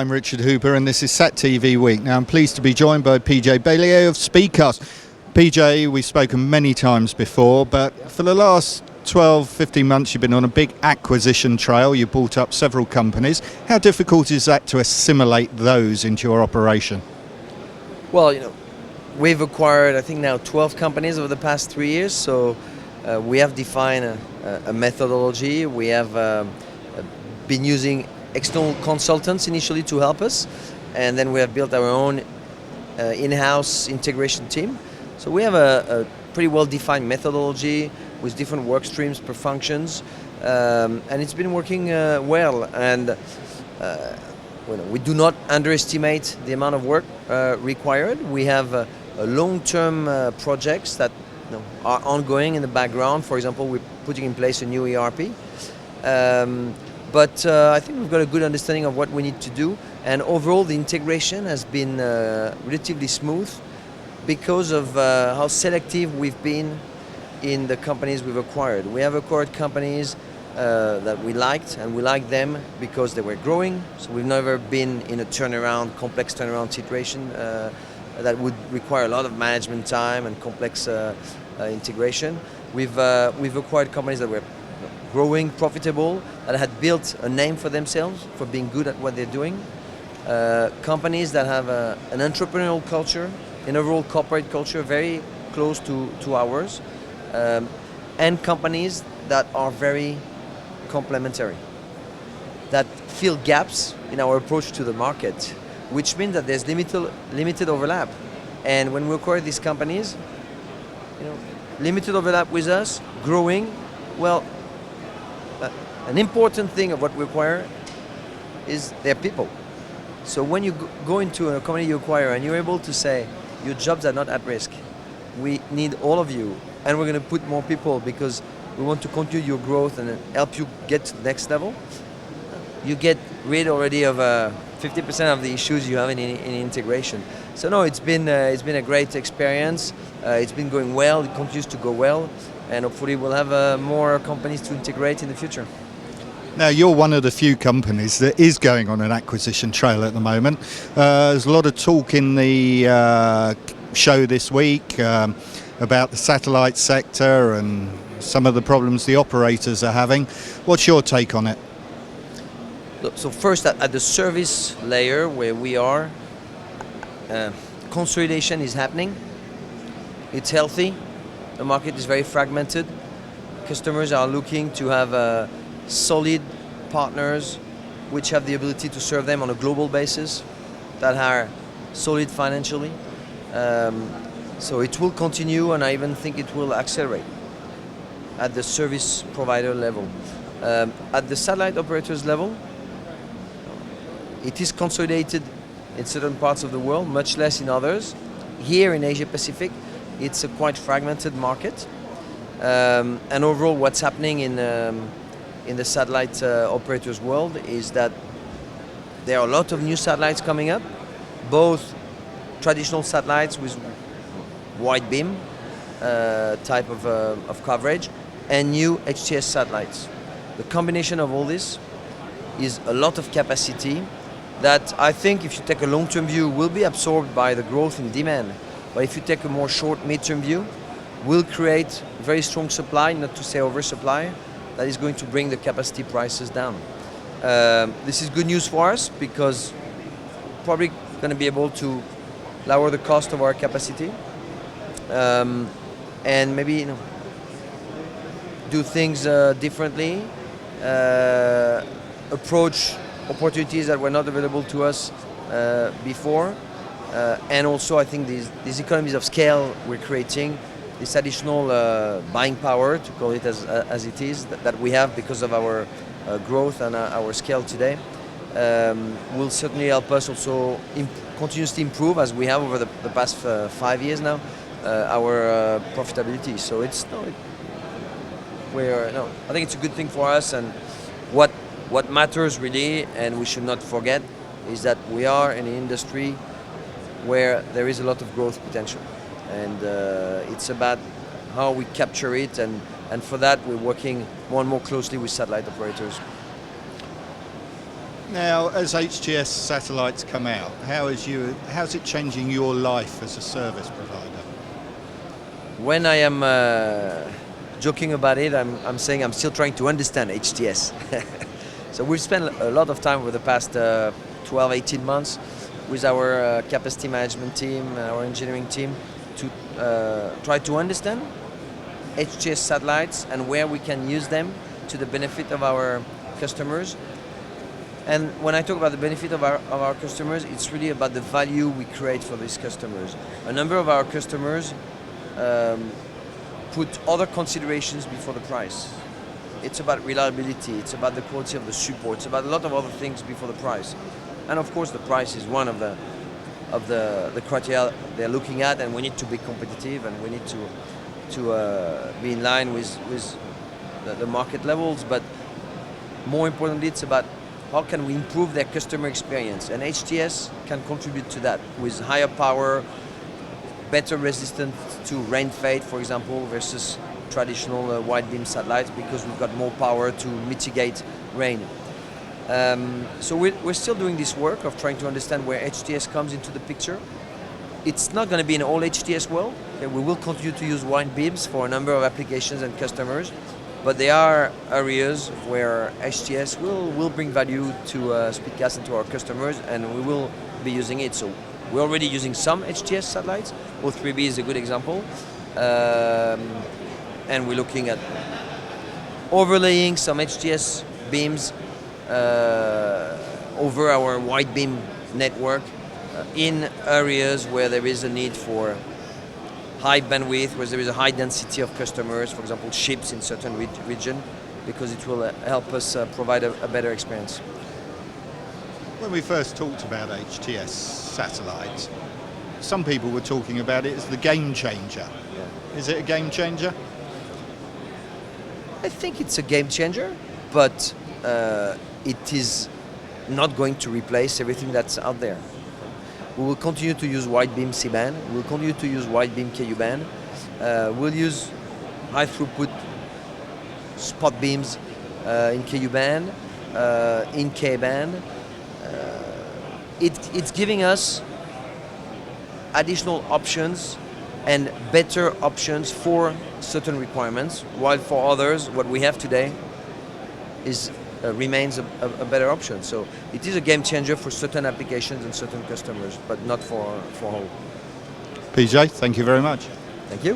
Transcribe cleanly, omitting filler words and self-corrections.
I'm Richard Hooper and this is SatTV Week. Now I'm pleased to be joined by PJ Beylier of SpeedCast. PJ, we've spoken many times before, but for the last 12-15 months you've been on a big acquisition trail. You bought up several companies. How difficult is that to assimilate those into your operation? Well, we've acquired, I think now 12 companies over the past 3 years, so we have defined a methodology. We have been using external consultants initially to help us, and then we have built our own in-house integration team. So we have a pretty well-defined methodology with different work streams per functions, and it's been working well. And we do not underestimate the amount of work required. We have long-term projects that are ongoing in the background. For example, we're putting in place a new ERP. But I think we've got a good understanding of what we need to do, and overall the integration has been relatively smooth because of how selective we've been in the companies we've acquired. We have acquired companies that we liked, and we liked them because they were growing, so we've never been in a complex turnaround situation that would require a lot of management time and complex integration. We've acquired companies that were growing, profitable, that had built a name for themselves for being good at what they're doing. Companies that have an entrepreneurial culture, an overall corporate culture very close to ours, and companies that are very complementary, that fill gaps in our approach to the market, which means that there's limited overlap. And when we acquire these companies, limited overlap with us, growing, well, an important thing of what we acquire is their people. So when you go into a company you acquire and you're able to say, your jobs are not at risk, we need all of you, and we're going to put more people because we want to continue your growth and help you get to the next level, you get rid already of 50% of the issues you have in integration. So no, it's been a great experience. It's been going well. It continues to go well, and hopefully we'll have more companies to integrate in the future. Now, you're one of the few companies that is going on an acquisition trail at the moment. There's a lot of talk in the show this week about the satellite sector and some of the problems the operators are having. What's your take on it? So first, at the service layer where we are, consolidation is happening. It's healthy. The market is very fragmented. Customers are looking to have solid partners which have the ability to serve them on a global basis, that are solid financially. So it will continue, and I even think it will accelerate at the service provider level. At the satellite operators level, it is consolidated in certain parts of the world, much less in others. Here in Asia Pacific, it's a quite fragmented market. And overall, what's happening in the satellite operators world is that there are a lot of new satellites coming up, both traditional satellites with wide beam type of coverage, and new HTS satellites. The combination of all this is a lot of capacity that I think, if you take a long-term view, will be absorbed by the growth in demand. But if you take a more short, mid-term view, will create very strong supply, not to say oversupply, that is going to bring the capacity prices down. This is good news for us because probably going to be able to lower the cost of our capacity, and maybe do things differently, approach opportunities that were not available to us before, and also I think these economies of scale we're creating, this additional buying power, to call it as it is, that we have because of our growth and our scale today, will certainly help us also continuously improve, as we have over the past 5 years now, our profitability. So I think it's a good thing for us, and what matters really, and we should not forget, is that we are in an industry where there is a lot of growth potential, and it's about how we capture it, and for that we're working more and more closely with satellite operators. Now, as HTS satellites come out, how's it changing your life as a service provider? When I am joking about it, I'm saying I'm still trying to understand HTS. So we've spent a lot of time over the past 12, 18 months with our capacity management team, our engineering team, to try to understand HTS satellites and where we can use them to the benefit of our customers. And when I talk about the benefit of our customers, it's really about the value we create for these customers. A number of our customers put other considerations before the price. It's about reliability, it's about the quality of the support, it's about a lot of other things before the price. And of course the price is one of the criteria they're looking at, and we need to be competitive, and we need to be in line with the market levels. But more importantly, it's about how can we improve their customer experience, and HTS can contribute to that with higher power, better resistance to rain fade, for example, versus traditional wide beam satellites, because we've got more power to mitigate rain. So we're still doing this work of trying to understand where HTS comes into the picture. It's not going to be in all HTS world. Okay, we will continue to use wide beams for a number of applications and customers, but there are areas where HTS will bring value to SpeedCast and to our customers, and we will be using it. So we're already using some HTS satellites. O3b is a good example. And we're looking at overlaying some HTS beams over our wide beam network in areas where there is a need for high bandwidth, where there is a high density of customers, for example ships in certain region, because it will help us provide a better experience. When we first talked about HTS satellites, some people were talking about it as the game changer. Yeah. Is it a game changer? I think it's a game changer, but it is not going to replace everything that's out there. We will continue to use wide beam C-band, we'll continue to use wide beam Ku-band, we'll use high throughput spot beams in Ku-band, in K-band. It's giving us additional options and better options for certain requirements, while for others what we have today remains a better option. So it is a game changer for certain applications and certain customers, but not for all. PJ, thank you very much. Thank you.